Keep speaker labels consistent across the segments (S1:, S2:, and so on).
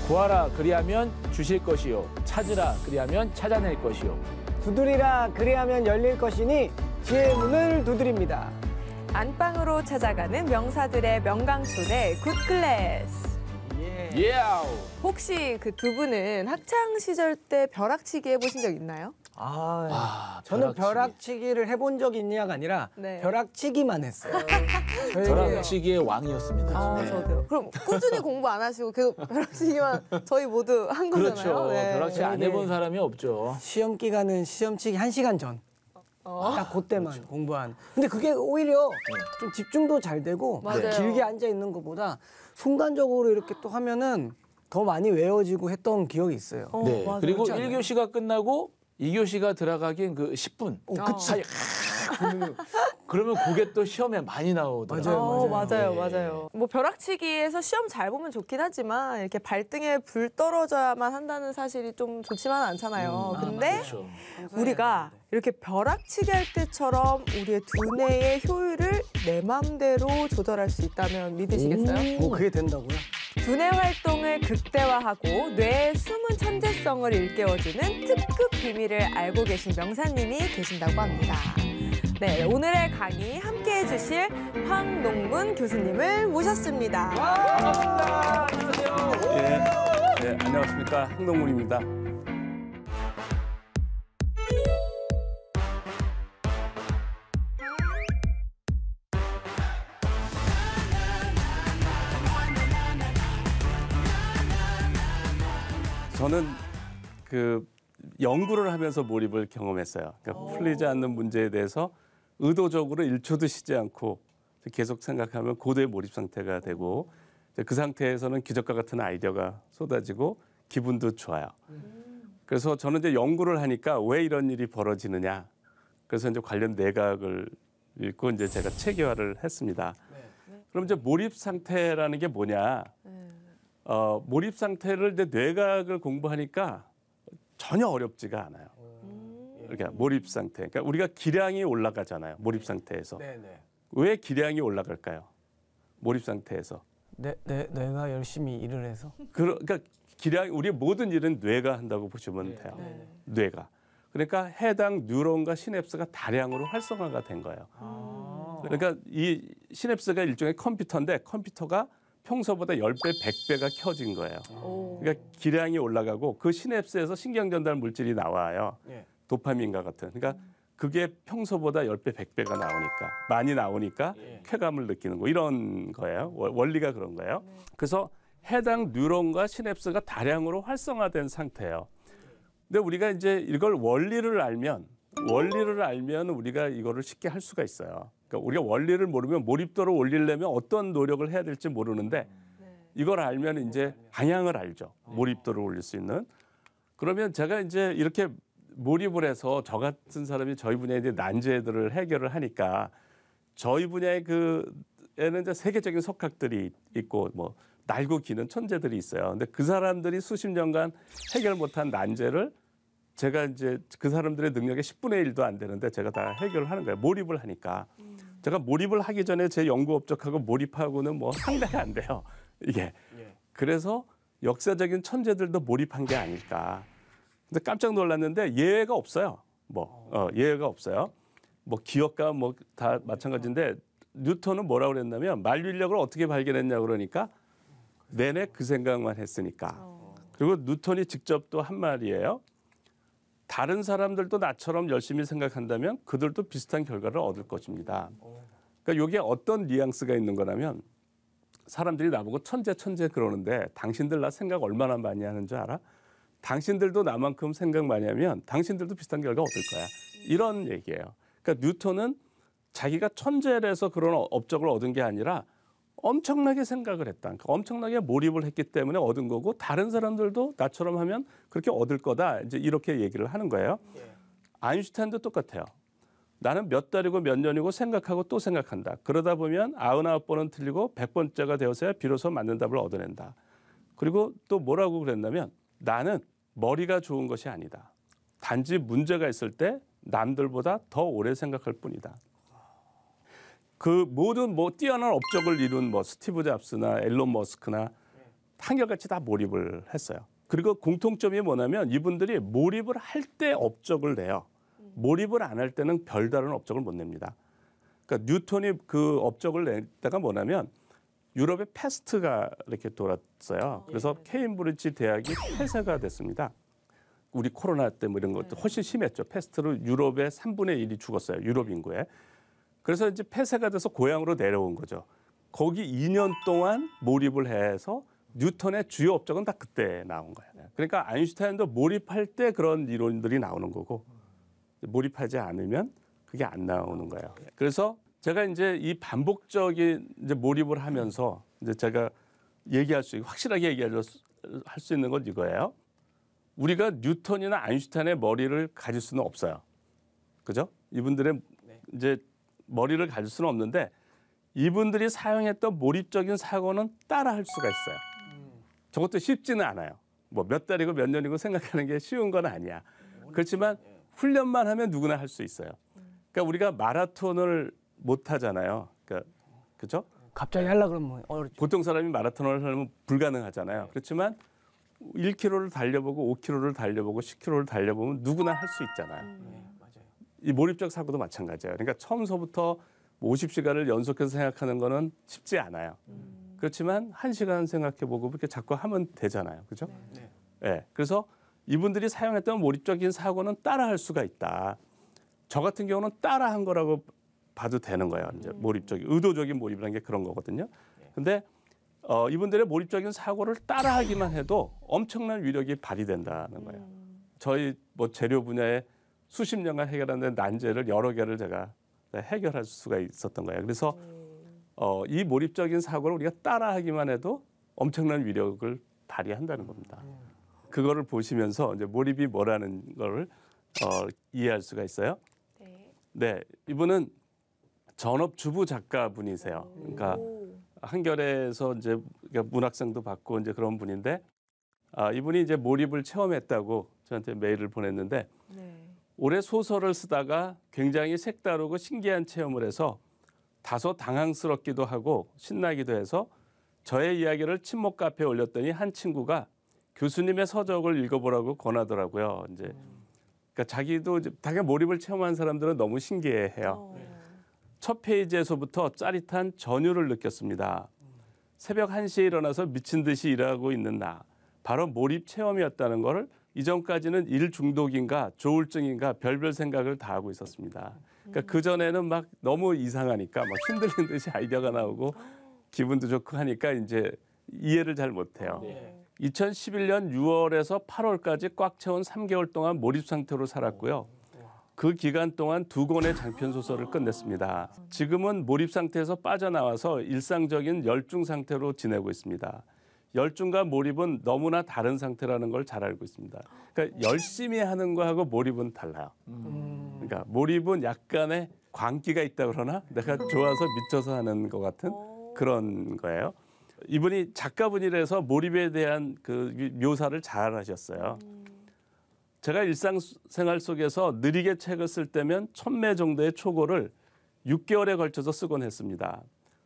S1: 구하라 그리하면 주실 것이요 찾으라 그리하면 찾아낼 것이요
S2: 두드리라 그리하면 열릴 것이니 지혜의 문을 두드립니다.
S3: 안방으로 찾아가는 명사들의 명강촌의 굿클래스.
S1: 예.
S3: 혹시 그 두 분은 학창 시절 때 벼락치기 해보신 적 있나요?
S2: 저는
S1: 벼락치기.
S2: 벼락치기를 해본 적이 있냐가 아니라
S3: 네.
S2: 벼락치기만 했어요.
S1: 벼락치기의 왕이었습니다. 네.
S3: 저도요. 그럼 꾸준히 공부 안 하시고 계속 벼락치기만 저희 모두 한 거잖아요.
S1: 그렇죠.
S3: 네.
S1: 벼락치기 안 해본 사람이 없죠.
S2: 시험 기간은 시험치기 1시간 전. 딱 그때만 공부한. 근데 그게 오히려 좀 집중도 잘 되고
S3: 맞아요.
S2: 길게 앉아 있는 것보다 순간적으로 이렇게 또 하면은 더 많이 외워지고 했던 기억이 있어요.
S1: 네.
S3: 맞아요.
S1: 그리고
S2: 그렇지 않아요?
S1: 1교시가 끝나고 2교시가 들어가긴 그 10분.
S2: 그치.
S1: 사이 그러면 그게 또 시험에 많이 나오더라고요.
S2: 맞아요.
S3: 맞아요. 뭐 벼락치기에서 시험 잘 보면 좋긴 하지만 이렇게 발등에 불 떨어져야만 한다는 사실이 좀 좋지만은 않잖아요. 근데
S1: 그렇죠.
S3: 우리가 이렇게 벼락치기 할 때처럼 우리의 두뇌의 효율을 내 맘대로 조절할 수 있다면 믿으시겠어요?
S2: 그게 된다고요?
S3: 두뇌 활동을 극대화하고 뇌의 숨은 천재성을 일깨워주는 특급 비밀을 알고 계신 명사님이 계신다고 합니다. 네, 오늘의 강의 함께해 주실 황농문 교수님을 모셨습니다.
S4: 네, 안녕하십니까. 황동문입니다. 저는 그 연구를 하면서 몰입을 경험했어요. 그러니까 풀리지 않는 문제에 대해서 의도적으로 1초도 쉬지 않고 계속 생각하면 고도의 몰입 상태가 되고 그 상태에서는 기적과 같은 아이디어가 쏟아지고 기분도 좋아요. 그래서 저는 이제 연구를 하니까 왜 이런 일이 벌어지느냐. 그래서 이제 관련 내각을 읽고 이제 제가 체계화를 했습니다. 그럼 이제 몰입 상태라는 게 뭐냐? 몰입 상태를 이제 뇌각을 공부하니까 전혀 어렵지가 않아요. 그러니까 몰입 상태. 그러니까 우리가 기량이 올라가잖아요. 몰입 상태에서.
S2: 네네.
S4: 왜 기량이 올라갈까요? 몰입 상태에서.
S2: 내가 열심히 일을 해서.
S4: 그러니까 기량 우리 모든 일은 뇌가 한다고 보시면 돼요. 뇌가. 그러니까 해당 뉴런과 시냅스가 다량으로 활성화가 된 거예요. 그러니까 이 시냅스가 일종의 컴퓨터인데 컴퓨터가 평소보다 10배, 100배가 켜진 거예요. 그러니까 기량이 올라가고 그 시냅스에서 신경 전달 물질이 나와요. 도파민과 같은. 그러니까 그게 평소보다 10배, 100배가 나오니까 많이 나오니까 쾌감을 느끼는 거 이런 거예요. 원리가 그런 거예요. 그래서 해당 뉴런과 시냅스가 다량으로 활성화된 상태예요. 근데 우리가 이제 이걸 원리를 알면 우리가 이거를 쉽게 할 수가 있어요. 그러니까 우리가 원리를 모르면 몰입도를 올리려면 어떤 노력을 해야 될지 모르는데 이걸 알면 이제 방향을 알죠. 몰입도를 올릴 수 있는. 그러면 제가 이제 이렇게 몰입을 해서 저 같은 사람이 저희 분야의 이제 난제들을 해결을 하니까 저희 분야의 그에는 이제 세계적인 석학들이 있고 뭐 날고 기는 천재들이 있어요. 근데 그 사람들이 수십 년간 해결 못한 난제를 제가 이제 그 사람들의 능력의 10분의 1도 안 되는데 제가 다 해결을 하는 거예요. 몰입을 하니까. 제가 몰입을 하기 전에 제 연구 업적하고 몰입하고는 뭐 상대가 안 돼요. 이게. 그래서 역사적인 천재들도 몰입한 게 아닐까. 근데 깜짝 놀랐는데 예외가 없어요. 예외가 없어요. 뭐 기억과 뭐 다 마찬가지인데 뉴턴은 뭐라고 그랬냐면 만류인력을 어떻게 발견했냐 그러니까 내내 그 생각만 했으니까. 그리고 뉴턴이 직접 또 한 말이에요. 다른 사람들도 나처럼 열심히 생각한다면 그들도 비슷한 결과를 얻을 것입니다. 그러니까 이게 어떤 뉘앙스가 있는 거냐면 사람들이 나보고 천재 그러는데 당신들 나 생각 얼마나 많이 하는 줄 알아? 당신들도 나만큼 생각 많이 하면 당신들도 비슷한 결과 얻을 거야. 이런 얘기예요. 그러니까 뉴턴은 자기가 천재라서 그런 업적을 얻은 게 아니라 엄청나게 생각을 했다. 그러니까 엄청나게 몰입을 했기 때문에 얻은 거고 다른 사람들도 나처럼 하면 그렇게 얻을 거다. 이제 이렇게 얘기를 하는 거예요. 아인슈타인도 똑같아요. 나는 몇 달이고 몇 년이고 생각하고 또 생각한다. 그러다 보면 99번은 틀리고 100번째가 되어서야 비로소 맞는 답을 얻어낸다. 그리고 또 뭐라고 그랬냐면 나는 머리가 좋은 것이 아니다. 단지 문제가 있을 때 남들보다 더 오래 생각할 뿐이다. 그 모든 뭐 뛰어난 업적을 이룬 뭐 스티브 잡스나 앨런 머스크나 한결같이 다 몰입을 했어요. 그리고 공통점이 뭐냐면 이분들이 몰입을 할 때 업적을 내요. 몰입을 안 할 때는 별다른 업적을 못 냅니다. 그러니까 뉴턴이 그 업적을 낼 때가 뭐냐면 유럽에 패스트가 이렇게 돌았어요. 그래서 케임브리지 대학이 폐쇄가 됐습니다. 우리 코로나 때 뭐 이런 것도 훨씬 심했죠. 패스트로 유럽의 3분의 1이 죽었어요. 유럽 인구에. 그래서 이제 폐쇄가 돼서 고향으로 내려온 거죠. 거기 2년 동안 몰입을 해서 뉴턴의 주요 업적은 다 그때 나온 거예요. 그러니까 아인슈타인도 몰입할 때 그런 이론들이 나오는 거고 몰입하지 않으면 그게 안 나오는 거예요. 그래서 제가 이제 이 반복적인 이제 몰입을 하면서 이제 제가 확실하게 얘기할 수 있는 건 이거예요. 우리가 뉴턴이나 아인슈타인의 머리를 가질 수는 없어요. 그죠? 이분들의 이제 머리를 가질 수는 없는데 이분들이 사용했던 몰입적인 사고는 따라할 수가 있어요. 저것도 쉽지는 않아요. 뭐 몇 달이고 몇 년이고 생각하는 게 쉬운 건 아니야. 그렇지만 훈련만 하면 누구나 할 수 있어요. 그러니까 우리가 마라톤을 못 하잖아요. 그러니까 그죠?
S2: 갑자기 하려고 그러면 어렵죠.
S4: 보통 사람이 마라톤을 하려면 불가능하잖아요. 그렇지만 1km를 달려보고 5km를 달려보고 10km를 달려보면 누구나 할 수 있잖아요.
S2: 맞아요.
S4: 이 몰입적 사고도 마찬가지예요. 그러니까 처음서부터 50시간을 연속해서 생각하는 거는 쉽지 않아요. 그렇지만 1시간 생각해보고 그렇게 자꾸 하면 되잖아요. 그죠?
S2: 네.
S4: 네. 그래서 이분들이 사용했던 몰입적인 사고는 따라할 수가 있다. 저 같은 경우는 따라한 거라고 봐도 되는 거예요. 이제 몰입적인, 의도적인 몰입이라는 게 그런 거거든요. 근데 이분들의 몰입적인 사고를 따라하기만 해도 엄청난 위력이 발휘된다는 거예요. 저희 뭐 재료 분야에 수십 년간 해결하는 난제를 여러 개를 제가 해결할 수가 있었던 거예요. 그래서 이 몰입적인 사고를 우리가 따라하기만 해도 엄청난 위력을 발휘한다는 겁니다. 그거를 보시면서 이제 몰입이 뭐라는 걸 이해할 수가 있어요. 네, 이분은 전업주부 작가분이세요. 그러니까 한겨레에서 이제 문학상도 받고 이제 그런 분인데 이분이 이제 몰입을 체험했다고 저한테 메일을 보냈는데 올해 소설을 쓰다가 굉장히 색다르고 신기한 체험을 해서 다소 당황스럽기도 하고 신나기도 해서 저의 이야기를 친목 카페에 올렸더니 한 친구가 교수님의 서적을 읽어보라고 권하더라고요. 이제 그러니까 자기도 이제 당연히 몰입을 체험한 사람들은 너무 신기해해요. 첫 페이지에서부터 짜릿한 전율을 느꼈습니다. 새벽 1시에 일어나서 미친 듯이 일하고 있는 나. 바로 몰입 체험이었다는 걸 이전까지는 일 중독인가 조울증인가 별별 생각을 다 하고 있었습니다. 그러니까 그전에는 막 너무 이상하니까 막 흔들린 듯이 아이디어가 나오고 기분도 좋고 하니까 이제 이해를 잘 못해요. 2011년 6월에서 8월까지 꽉 채운 3개월 동안 몰입 상태로 살았고요. 그 기간 동안 2권의 장편 소설을 끝냈습니다. 지금은 몰입 상태에서 빠져나와서 일상적인 열중 상태로 지내고 있습니다. 열중과 몰입은 너무나 다른 상태라는 걸 잘 알고 있습니다. 그러니까 열심히 하는 거하고 몰입은 달라요. 그러니까 몰입은 약간의 광기가 있다 그러나 내가 좋아서 미쳐서 하는 것 같은 그런 거예요. 이분이 작가분이라서 몰입에 대한 그 묘사를 잘 하셨어요. 제가 일상생활 속에서 느리게 책을 쓸 때면 1000매 정도의 초고를 6개월에 걸쳐서 쓰곤 했습니다.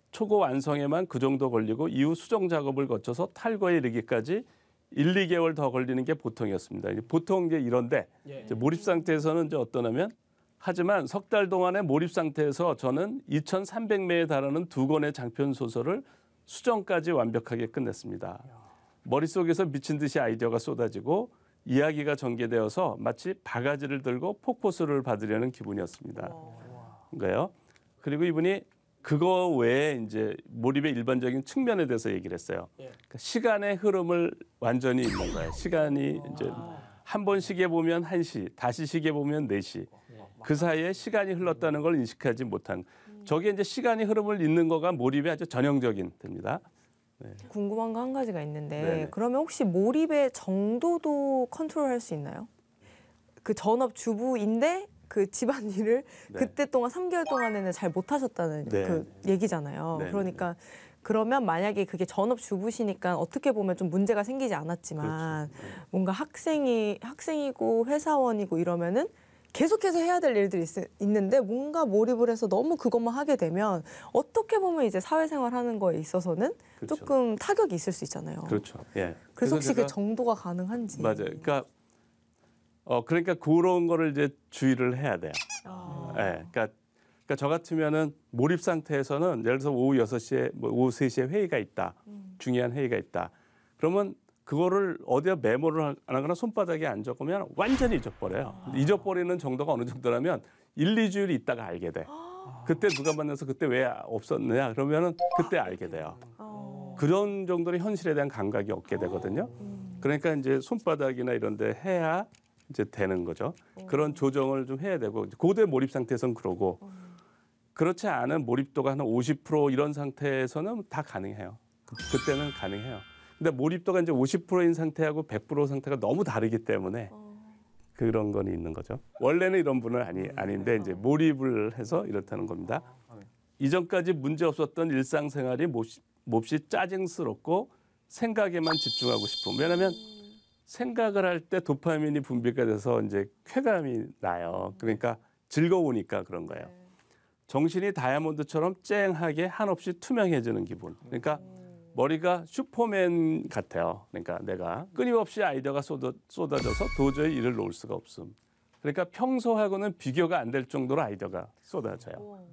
S4: 초고 완성에만 그 정도 걸리고 이후 수정 작업을 거쳐서 탈거에 이르기까지 1, 2개월 더 걸리는 게 보통이었습니다. 보통 이제 이런데 이제 몰입 상태에서는 이제 어떠냐면 하지만 석 달 동안의 몰입 상태에서 저는 2300매에 달하는 2권의 장편 소설을 수정까지 완벽하게 끝냈습니다. 머릿속에서 미친 듯이 아이디어가 쏟아지고 이야기가 전개되어서 마치 바가지를 들고 폭포수를 받으려는 기분이었습니다. 그러니까요. 그리고 이분이 그거 외에 이제 몰입의 일반적인 측면에 대해서 얘기를 했어요. 그러니까 시간의 흐름을 완전히 읽는 거예요. 시간이 이제 한 번 시계 보면 1시, 다시 시계 보면 4시. 그 사이에 시간이 흘렀다는 걸 인식하지 못한. 저게 이제 시간이 흐름을 읽는 거가 몰입의 아주 전형적인 됩니다. 네.
S3: 궁금한 거 한 가지가 있는데
S4: 네네.
S3: 그러면 혹시 몰입의 정도도 컨트롤할 수 있나요? 그 전업 주부인데 그 집안일을
S4: 네.
S3: 그때 동안 3개월 동안에는 잘 못하셨다는
S4: 네.
S3: 그 얘기잖아요.
S4: 네.
S3: 그러니까 그러면 만약에 그게 전업 주부시니까 어떻게 보면 좀 문제가 생기지 않았지만
S4: 그렇죠.
S3: 뭔가 학생이고 회사원이고 이러면은 계속해서 해야 될 일들이 있는데 뭔가 몰입을 해서 너무 그것만 하게 되면 어떻게 보면 이제 사회생활하는 거에 있어서는
S4: 그렇죠.
S3: 조금 타격이 있을 수 있잖아요.
S4: 그렇죠. 예.
S3: 그래서 혹시
S4: 제가
S3: 그 정도가 가능한지.
S4: 맞아요. 그러니까 그런 거를 이제 주의를 해야 돼요. 예. 그러니까 저 같으면은 몰입 상태에서는 예를 들어서 오후 6시에 오후 3시에 회의가 있다. 중요한 회의가 있다. 그러면 그거를 어디에 메모를 안 하거나 손바닥에 안 적으면 완전히 잊어버려요. 잊어버리는 정도가 어느 정도라면 1, 2주일 있다가 알게 돼. 그때 누가 만나서 그때 왜 없었느냐 그러면은 그때 알게 돼요. 그런 정도의 현실에 대한 감각이 없게 되거든요. 그러니까 이제 손바닥이나 이런 데 해야 이제 되는 거죠. 그런 조정을 좀 해야 되고 고대 몰입 상태에서는 그러고 그렇지 않은 몰입도가 한 50% 이런 상태에서는 다 가능해요. 그때는 가능해요. 근데 몰입도가 이제 50%인 상태하고 100% 상태가 너무 다르기 때문에 그런 건 있는 거죠. 원래는 이런 분은 아닌데 이제 몰입을 해서 이렇다는 겁니다. 이전까지 문제 없었던 일상생활이 몹시 짜증스럽고 생각에만 집중하고 싶음. 왜냐하면 생각을 할 때 도파민이 분비가 돼서 이제 쾌감이 나요. 그러니까 즐거우니까 그런 거예요. 정신이 다이아몬드처럼 쨍하게 한없이 투명해지는 기분. 그러니까 머리가 슈퍼맨 같아요. 그러니까 내가 끊임없이 아이디어가 쏟아져서 도저히 일을 놓을 수가 없음. 그러니까 평소하고는 비교가 안 될 정도로 아이디어가 쏟아져요.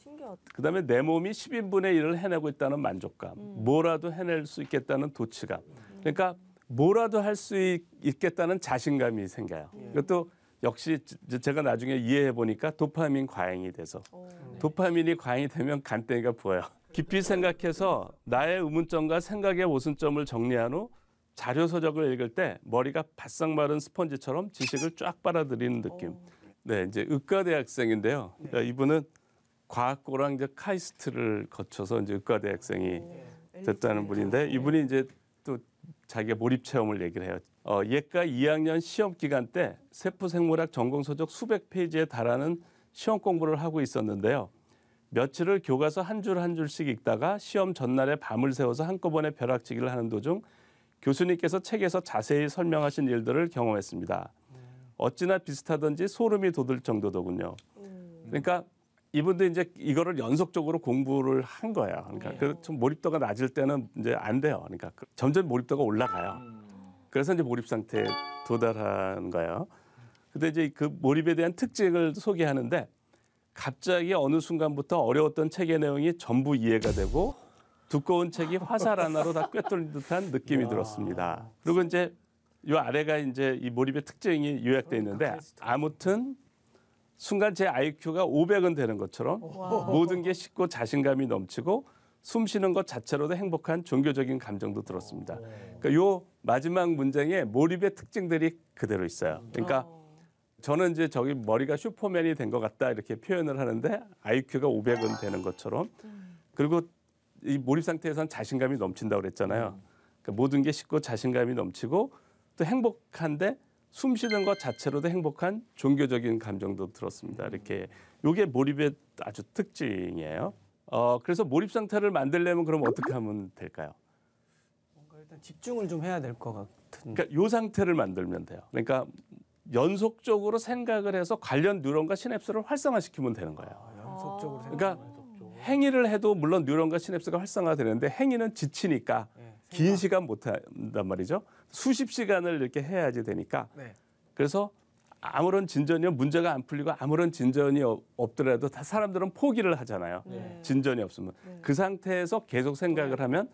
S3: 신기하다.
S4: 그다음에 내 몸이 10인분의 일을 해내고 있다는 만족감, 뭐라도 해낼 수 있겠다는 도취감. 그러니까 뭐라도 할 수 있겠다는 자신감이 생겨요. 이것도 역시 제가 나중에 이해해 보니까 도파민 과잉이 돼서 도파민이 과잉이 되면 간땡이가 부어요. 깊이 생각해서 나의 의문점과 생각의 모순점을 정리한 후 자료 서적을 읽을 때 머리가 바싹 마른 스펀지처럼 지식을 쫙 빨아들이는 느낌. 네, 이제 의과대학생인데요. 그러니까 이분은 과학고랑 이제 카이스트를 거쳐서 이제 의과대학생이 됐다는 분인데 이분이 이제 또 자기가 몰입 체험을 얘기를 해요. 예과 2학년 시험 기간 때 세포생물학 전공 서적 수백 페이지에 달하는 시험 공부를 하고 있었는데요. 며칠을 교과서 한 줄 한 줄씩 읽다가 시험 전날에 밤을 새워서 한꺼번에 벼락치기를 하는 도중 교수님께서 책에서 자세히 설명하신 일들을 경험했습니다. 어찌나 비슷하던지 소름이 돋을 정도더군요. 그러니까 이분도 이제 이거를 연속적으로 공부를 한 거예요. 그러니까 좀 몰입도가 낮을 때는 이제 안 돼요. 그러니까 점점 몰입도가 올라가요. 그래서 이제 몰입 상태에 도달한 거예요. 근데 이제 그 몰입에 대한 특징을 소개하는데 갑자기 어느 순간부터 어려웠던 책의 내용이 전부 이해가 되고 두꺼운 책이 화살 하나로 다 꿰뚫린 듯한 느낌이 들었습니다. 그리고 이제 이 아래가 이제 이 몰입의 특징이 요약돼 있는데 아무튼 순간 제 IQ가 500은 되는 것처럼 모든 게 쉽고 자신감이 넘치고 숨 쉬는 것 자체로도 행복한 종교적인 감정도 들었습니다. 그러니까 요 마지막 문장에 몰입의 특징들이 그대로 있어요. 그러니까 저는 이제 저기 머리가 슈퍼맨이 된 것 같다 이렇게 표현을 하는데 IQ가 500은 되는 것처럼 그리고 이 몰입 상태에서는 자신감이 넘친다고 그랬잖아요. 그러니까 모든 게 쉽고 자신감이 넘치고 또 행복한데 숨 쉬는 것 자체로도 행복한 종교적인 감정도 들었습니다. 이렇게 이게 몰입의 아주 특징이에요. 그래서 몰입 상태를 만들려면 그럼 어떻게 하면 될까요?
S2: 뭔가 일단 집중을 좀 해야 될 것 같은.
S4: 그러니까 이 상태를 만들면 돼요. 그러니까 연속적으로 생각을 해서 관련 뉴런과 시냅스를 활성화시키면 되는 거예요.
S2: 연속적으로
S4: 그러니까 행위를 해도 물론 뉴런과 시냅스가 활성화되는데 행위는 지치니까 긴 시간 못 한단 말이죠. 수십 시간을 이렇게 해야지 되니까. 그래서 아무런 진전이 문제가 안 풀리고 아무런 진전이 없더라도 다 사람들은 포기를 하잖아요. 진전이 없으면. 그 상태에서 계속 생각을 하면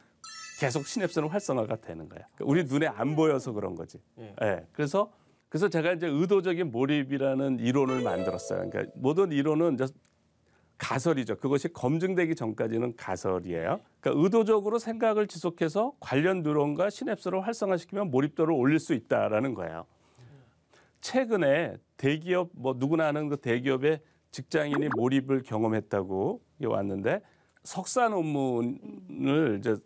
S4: 계속 시냅스는 활성화가 되는 거예요. 그러니까 우리 눈에 안 보여서 그런 거지. 그래서 제가 이제 의도적인 몰입이라는 이론을 만들었어요. 그러니까 모든 이론은 이제 가설이죠. 그것이 검증되기 전까지는 가설이에요. 그러니까 의도적으로 생각을 지속해서 관련 뉴런과 시냅스를 활성화시키면 몰입도를 올릴 수 있다라는 거예요. 최근에 대기업 누구나 아는 그 대기업의 직장인이 몰입을 경험했다고 왔는데 석사 논문을 이제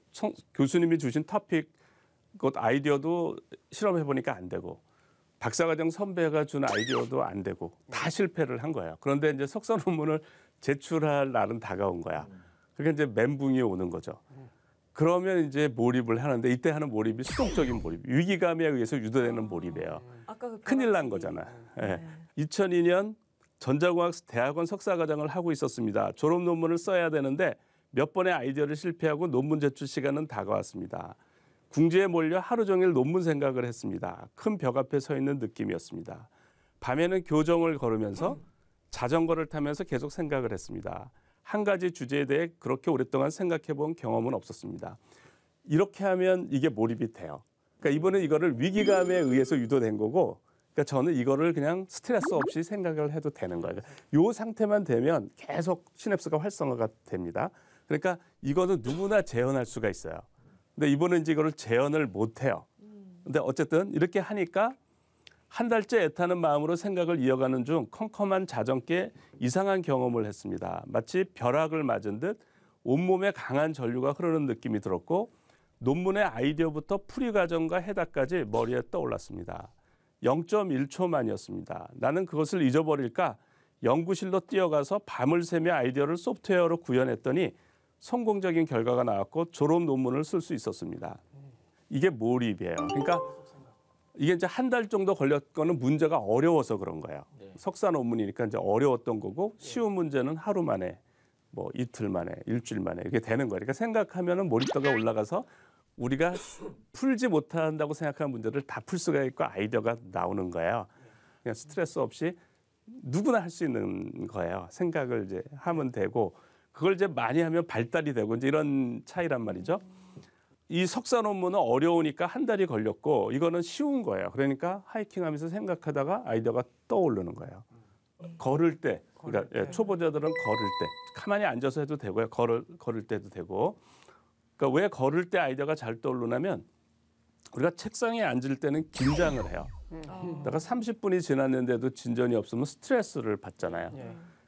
S4: 교수님이 주신 토픽 그 아이디어도 실험해 보니까 안 되고 박사과정 선배가 준 아이디어도 안 되고 다 실패를 한 거예요. 그런데 이제 석사 논문을 제출할 날은 다가온 거야. 그러니까 이제 멘붕이 오는 거죠. 그러면 이제 몰입을 하는데 이때 하는 몰입이 수동적인 몰입, 위기감에 의해서 유도되는 몰입이에요.
S3: 아까 그
S4: 큰일 난 거잖아. 2002년 전자공학 대학원 석사과정을 하고 있었습니다. 졸업 논문을 써야 되는데 몇 번의 아이디어를 실패하고 논문 제출 시간은 다가왔습니다. 궁지에 몰려 하루 종일 논문 생각을 했습니다. 큰 벽 앞에 서 있는 느낌이었습니다. 밤에는 교정을 걸으면서 자전거를 타면서 계속 생각을 했습니다. 한 가지 주제에 대해 그렇게 오랫동안 생각해 본 경험은 없었습니다. 이렇게 하면 이게 몰입이 돼요. 그러니까 이번에 이거를 위기감에 의해서 유도된 거고, 그러니까 저는 이거를 그냥 스트레스 없이 생각을 해도 되는 거예요. 이 상태만 되면 계속 시냅스가 활성화가 됩니다. 그러니까 이거는 누구나 재현할 수가 있어요. 근데 이번에 이제 이거를 재현을 못 해요. 근데 어쨌든 이렇게 하니까 한 달째 애타는 마음으로 생각을 이어가는 중 컴컴한 자정께 이상한 경험을 했습니다. 마치 벼락을 맞은 듯 온몸에 강한 전류가 흐르는 느낌이 들었고 논문의 아이디어부터 풀이 과정과 해답까지 머리에 떠올랐습니다. 0.1초만이었습니다. 나는 그것을 잊어버릴까 연구실로 뛰어가서 밤을 새며 아이디어를 소프트웨어로 구현했더니 성공적인 결과가 나왔고 졸업 논문을 쓸 수 있었습니다. 이게 몰입이에요. 그러니까 이게 이제 한 달 정도 걸렸거는 문제가 어려워서 그런 거예요. 석사 논문이니까 이제 어려웠던 거고 쉬운 문제는 하루 만에 뭐 이틀 만에 일주일 만에 이렇게 되는 거예요. 그러니까 생각하면은 몰입도가 올라가서 우리가 풀지 못한다고 생각하는 문제를 다 풀 수가 있고 아이디어가 나오는 거예요. 그냥 스트레스 없이 누구나 할 수 있는 거예요. 생각을 이제 하면 되고 그걸 이제 많이 하면 발달이 되고 이제 이런 차이란 말이죠. 이 석사 논문은 어려우니까 한 달이 걸렸고 이거는 쉬운 거예요. 그러니까 하이킹하면서 생각하다가 아이디어가 떠오르는 거예요. 걸을 때, 그러니까 초보자들은 걸을 때 가만히 앉아서 해도 되고요. 걸을 때도 되고. 그러니까 왜 걸을 때 아이디어가 잘 떠오르냐면 우리가 책상에 앉을 때는 긴장을 해요. 그러니까 30분이 지났는데도 진전이 없으면 스트레스를 받잖아요.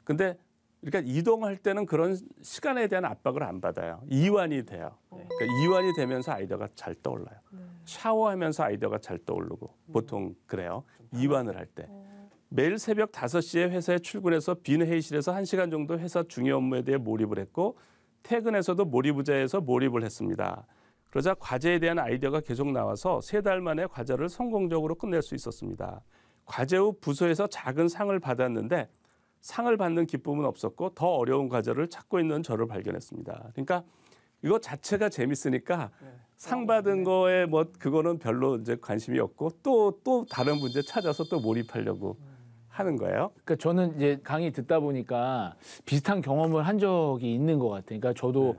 S4: 근데 그러니까 이동할 때는 그런 시간에 대한 압박을 안 받아요. 이완이 돼요. 그러니까 이완이 되면서 아이디어가 잘 떠올라요. 샤워하면서 아이디어가 잘 떠오르고 보통 그래요. 이완을 할 때. 매일 새벽 5시에 회사에 출근해서 빈 회의실에서 1시간 정도 회사 중요 업무에 대해 몰입을 했고 퇴근해서도 몰입의자에서 몰입을 했습니다. 그러자 과제에 대한 아이디어가 계속 나와서 3달 만에 과제를 성공적으로 끝낼 수 있었습니다. 과제 후 부서에서 작은 상을 받았는데 상을 받는 기쁨은 없었고 더 어려운 과제를 찾고 있는 저를 발견했습니다. 그러니까 이거 자체가 재밌으니까 상 받은 거에 뭐 그거는 별로 이제 관심이 없고 또 다른 문제 찾아서 또 몰입하려고 하는 거예요.
S1: 그러니까 저는 이제 강의 듣다 보니까 비슷한 경험을 한 적이 있는 것 같아요. 그러니까 저도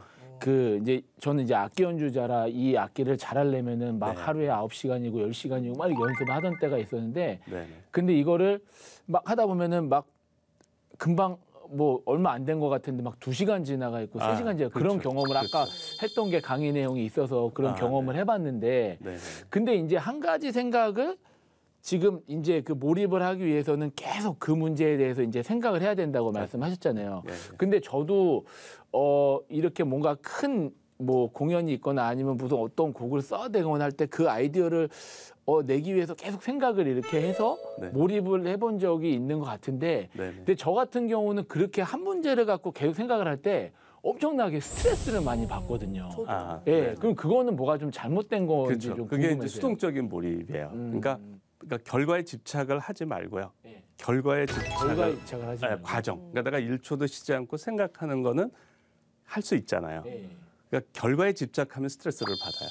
S1: 이제 저는 이제 악기 연주자라 이 악기를 잘하려면은 막 하루에 9시간이고 10시간이고 막 이렇게 연습을 하던 때가 있었는데 근데 이거를 막 하다 보면은 막 금방 뭐 얼마 안 된 것 같은데 막 2시간 지나가 있고 3시간 지나가 그런 경험을 아까 했던 게 강의 내용이 있어서 그런 경험을 해봤는데 근데 이제 한 가지 생각을 지금 이제 그 몰입을 하기 위해서는 계속 그 문제에 대해서 이제 생각을 해야 된다고 말씀하셨잖아요. 근데 저도 이렇게 뭔가 큰 뭐 공연이 있거나 아니면 무슨 어떤 곡을 써야 되거나 할 때 그 아이디어를 내기 위해서 계속 생각을 이렇게 해서 몰입을 해본 적이 있는 것 같은데 근데 저 같은 경우는 그렇게 한 문제를 갖고 계속 생각을 할 때 엄청나게 스트레스를 많이 받거든요. 그럼 그거는 뭐가 좀 잘못된 건지 좀
S4: 그게
S1: 궁금해서요.
S4: 이제 수동적인 몰입이에요. 그러니까 결과에 집착을 하지 말고요. 결과에 집착을
S1: 하지 말고.
S4: 과정. 그러니까 내가 1초도 쉬지 않고 생각하는 거는 할 수 있잖아요. 그러니까 결과에 집착하면 스트레스를 받아요.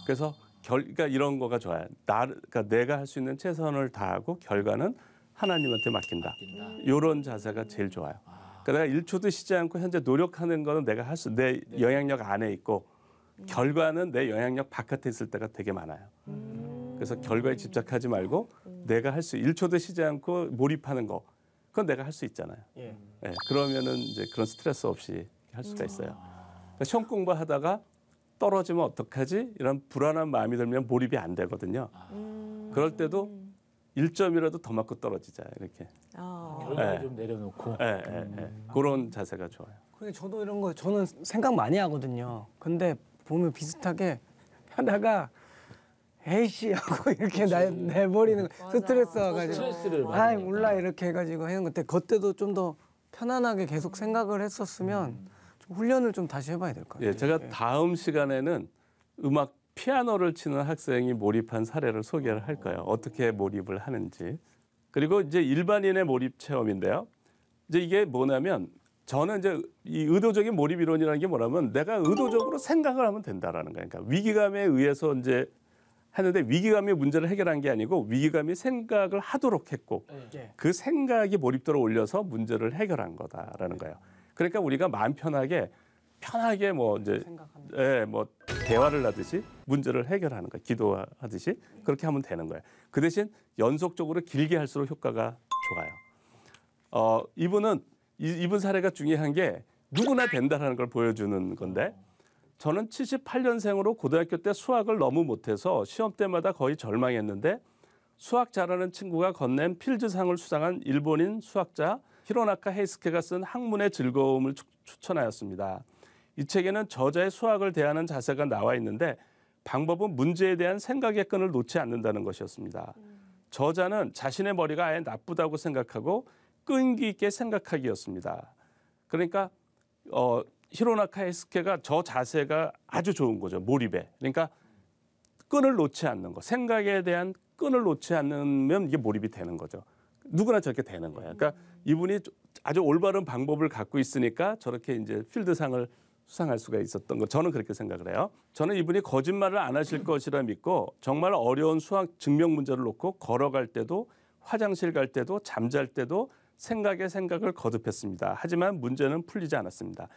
S4: 그래서 그러니까 이런 거가 좋아요. 그러니까 내가 할 수 있는 최선을 다하고 결과는 하나님한테 맡긴다. 이런 자세가 제일 좋아요. 그러니까 내가 1초도 쉬지 않고 현재 노력하는 거는 내가 내 영향력 안에 있고 결과는 내 영향력 바깥에 있을 때가 되게 많아요. 그래서 결과에 집착하지 말고 내가 할 수 1초도 쉬지 않고 몰입하는 거 그건 내가 할 수 있잖아요. 그러면은 이제 그런 스트레스 없이 할 수가 있어요. 그러니까 시험 공부하다가 떨어지면 어떡하지? 이런 불안한 마음이 들면 몰입이 안 되거든요. 그럴 때도 1점이라도 더 맞고 떨어지자 이렇게.
S1: 결과를 좀 내려놓고.
S4: 그런 자세가 좋아요.
S2: 그게 저도 이런 거 저는 생각 많이 하거든요. 근데 보면 비슷하게 하다가 에이씨 하고 이렇게 내버리는 거. 스트레스 와가지고
S1: 스트레스를
S2: 아이 몰라 이렇게 해가지고 하는 건데 그때도 좀 더 편안하게 계속 생각을 했었으면 좀 훈련을 좀 다시 해봐야 될 것 같아요.
S4: 제가 다음 시간에는 음악 피아노를 치는 학생이 몰입한 사례를 소개를 할 거예요. 어떻게 몰입을 하는지. 그리고 이제 일반인의 몰입 체험인데요. 이제 이게 뭐냐면 저는 이제 이 의도적인 몰입 이론이라는 게 뭐냐면 내가 의도적으로 생각을 하면 된다라는 거예요. 그러니까 위기감에 의해서 이제 하는데 위기감이 문제를 해결한 게 아니고 위기감이 생각을 하도록 했고 그 생각이 몰입도를 올려서 문제를 해결한 거다라는 거예요. 그러니까 우리가 마음 편하게 뭐 이제 뭐 대화를 하듯이 문제를 해결하는 거예요. 기도하듯이 그렇게 하면 되는 거예요. 그 대신 연속적으로 길게 할수록 효과가 좋아요. 이분 사례가 중요한 게 누구나 된다라는 걸 보여주는 건데 저는 78년생으로 고등학교 때 수학을 너무 못해서 시험 때마다 거의 절망했는데 수학 잘하는 친구가 건넨 필즈상을 수상한 일본인 수학자 히로나카 헤이스케가 쓴 학문의 즐거움을 추천하였습니다. 이 책에는 저자의 수학을 대하는 자세가 나와 있는데 방법은 문제에 대한 생각의 끈을 놓지 않는다는 것이었습니다. 저자는 자신의 머리가 아예 나쁘다고 생각하고 끈기 있게 생각하기였습니다. 그러니까 히로나카 헤이스케가 저 자세가 아주 좋은 거죠. 몰입에. 그러니까 끈을 놓지 않는 거. 생각에 대한 끈을 놓지 않으면 이게 몰입이 되는 거죠. 누구나 저렇게 되는 거예요. 그러니까 이분이 아주 올바른 방법을 갖고 있으니까 저렇게 이제 필드상을 수상할 수가 있었던 거. 저는 그렇게 생각을 해요. 저는 이분이 거짓말을 안 하실 것이라 믿고 정말 어려운 수학 증명 문제를 놓고 걸어갈 때도 화장실 갈 때도 잠잘 때도 생각에 생각을 거듭했습니다. 하지만 문제는 풀리지 않았습니다.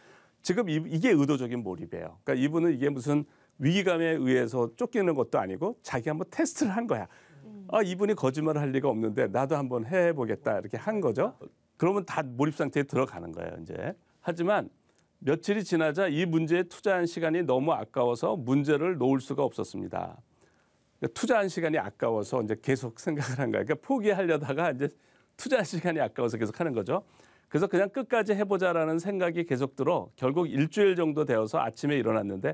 S4: 지금 이게 의도적인 몰입이에요. 그러니까 이분은 이게 무슨 위기감에 의해서 쫓기는 것도 아니고 자기 한번 테스트를 한 거야. 이분이 거짓말을 할 리가 없는데 나도 한번 해보겠다 이렇게 한 거죠. 그러면 다 몰입 상태에 들어가는 거예요. 이제. 하지만 며칠이 지나자 이 문제에 투자한 시간이 너무 아까워서 문제를 놓을 수가 없었습니다. 그러니까 투자한 시간이 아까워서 이제 계속 생각을 한 거예요. 그러니까 포기하려다가 이제 투자한 시간이 아까워서 계속 하는 거죠. 그래서 그냥 끝까지 해보자라는 생각이 계속 들어 결국 일주일 정도 되어서 아침에 일어났는데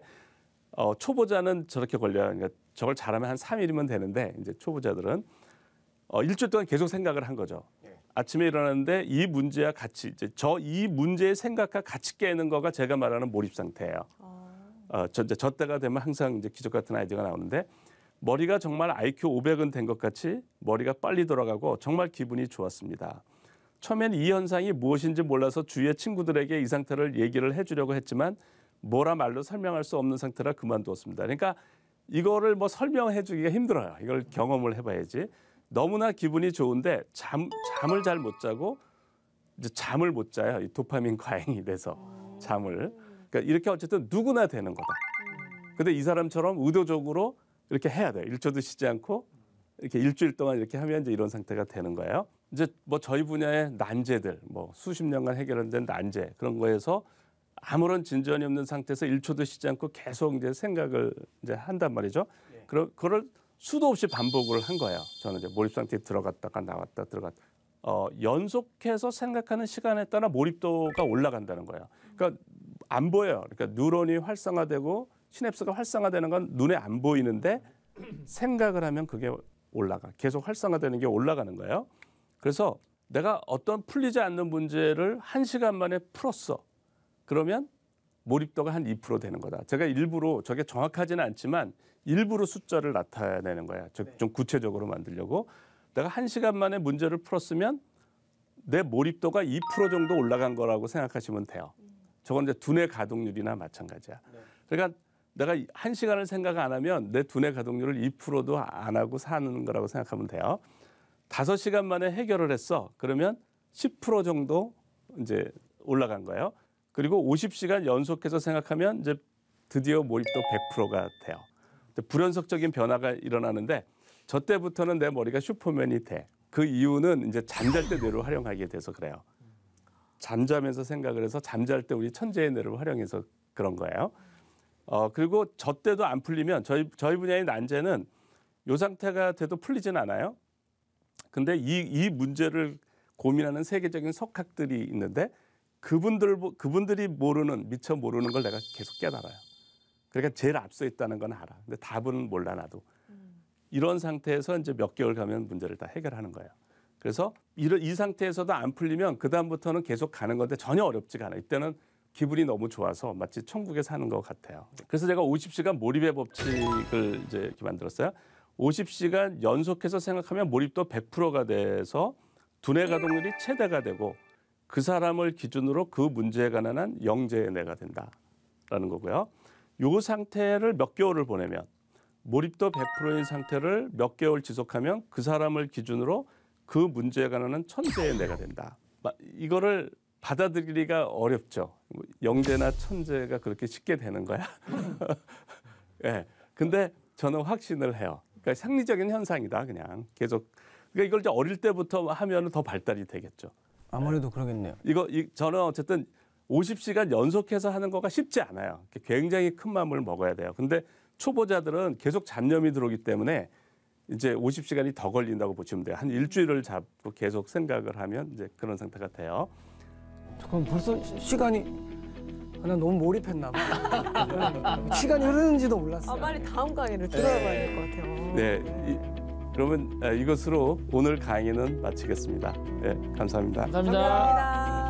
S4: 초보자는 저렇게 걸려요. 그러니까 저걸 잘하면 한 3일이면 되는데 이제 초보자들은 일주일 동안 계속 생각을 한 거죠. 아침에 일어났는데 이 문제와 같이 이제 이 문제의 생각과 같이 깨는 거가 제가 말하는 몰입 상태예요. 저 때가 되면 항상 이제 기적 같은 아이디어가 나오는데 머리가 정말 IQ 500은 된 것 같이 머리가 빨리 돌아가고 정말 기분이 좋았습니다. 처음엔 이 현상이 무엇인지 몰라서 주위의 친구들에게 이 상태를 얘기를 해주려고 했지만 뭐라 말로 설명할 수 없는 상태라 그만두었습니다. 그러니까 이거를 뭐 설명해 주기가 힘들어요. 이걸 경험을 해봐야지. 너무나 기분이 좋은데 잠을 잘 못 자고 이제 잠을 못 자요. 이 도파민 과잉이 돼서 잠을. 그러니까 이렇게 어쨌든 누구나 되는 거다. 근데 이 사람처럼 의도적으로 이렇게 해야 돼요. 1초도 쉬지 않고 이렇게 일주일 동안 이렇게 하면 이제 이런 상태가 되는 거예요. 이제 뭐 저희 분야의 난제들, 뭐 수십 년간 해결된 난제 그런 거에서 아무런 진전이 없는 상태에서 1초도 쉬지 않고 계속 이제 생각을 이제 한단 말이죠. 그걸 수도 없이 반복을 한 거예요. 저는 이제 몰입 상태에 들어갔다가 나왔다 들어갔다. 연속해서 생각하는 시간에 따라 몰입도가 올라간다는 거예요. 그러니까 안 보여요. 그러니까 뉴런이 활성화되고 시냅스가 활성화되는 건 눈에 안 보이는데 생각을 하면 그게 올라가. 계속 활성화되는 게 올라가는 거예요. 그래서 내가 어떤 풀리지 않는 문제를 1시간 만에 풀었어. 그러면 몰입도가 한 2% 되는 거다. 제가 일부러 저게 정확하지는 않지만 일부러 숫자를 나타내는 거야. 좀 구체적으로 만들려고. 내가 1시간 만에 문제를 풀었으면 내 몰입도가 2% 정도 올라간 거라고 생각하시면 돼요. 저건 이제 두뇌 가동률이나 마찬가지야. 그러니까 내가 1시간을 생각 안 하면 내 두뇌 가동률을 2%도 안 하고 사는 거라고 생각하면 돼요. 5시간 만에 해결을 했어. 그러면 10% 정도 이제 올라간 거예요. 그리고 50시간 연속해서 생각하면 이제 드디어 몰입도 100%가 돼요. 불연속적인 변화가 일어나는데 저 때부터는 내 머리가 슈퍼맨이 돼. 그 이유는 이제 잠잘 때 뇌를 활용하게 돼서 그래요. 잠자면서 생각을 해서 잠잘 때 우리 천재의 뇌를 활용해서 그런 거예요. 그리고 저 때도 안 풀리면 저희 분야의 난제는 이 상태가 돼도 풀리진 않아요. 근데 이 문제를 고민하는 세계적인 석학들이 있는데 그분들이 미처 모르는 걸 내가 계속 깨달아요. 그러니까 제일 앞서 있다는 건 알아. 근데 답은 몰라 나도. 이런 상태에서 이제 몇 개월 가면 문제를 다 해결하는 거예요. 그래서 이 상태에서도 안 풀리면 그 다음부터는 계속 가는 건데 전혀 어렵지가 않아요. 이때는 기분이 너무 좋아서 마치 천국에 사는 것 같아요. 그래서 제가 50시간 몰입의 법칙을 이제 이렇게 만들었어요. 50시간 연속해서 생각하면 몰입도 100%가 돼서 두뇌 가동률이 최대가 되고 그 사람을 기준으로 그 문제에 관한 한 영재의 뇌가 된다라는 거고요. 요 상태를 몇 개월을 보내면 몰입도 100%인 상태를 몇 개월 지속하면 그 사람을 기준으로 그 문제에 관한 한 천재의 뇌가 된다. 이거를 받아들이기가 어렵죠. 영재나 천재가 그렇게 쉽게 되는 거야. 네. 근데 저는 확신을 해요. 그러니까 상리적인 현상이다. 그냥 계속. 그러니까 이걸 이제 어릴 때부터 하면 더 발달이 되겠죠.
S2: 아무래도 그러겠네요.
S4: 저는 어쨌든 50시간 연속해서 하는 거가 쉽지 않아요. 굉장히 큰 마음을 먹어야 돼요. 근데 초보자들은 계속 잡념이 들어오기 때문에 이제 50시간이 더 걸린다고 보시면 돼요. 한 일주일을 잡고 계속 생각을 하면 이제 그런 상태가 돼요.
S2: 잠깐 벌써 시간이 나 너무 몰입했나 봐. 시간이 흐르는지도 몰랐어요.
S3: 빨리 다음 강의를 들어봐야 될 것 같아요.
S4: 네, 그러면 이것으로 오늘 강의는 마치겠습니다. 네, 감사합니다.
S1: 감사합니다.
S3: 감사합니다.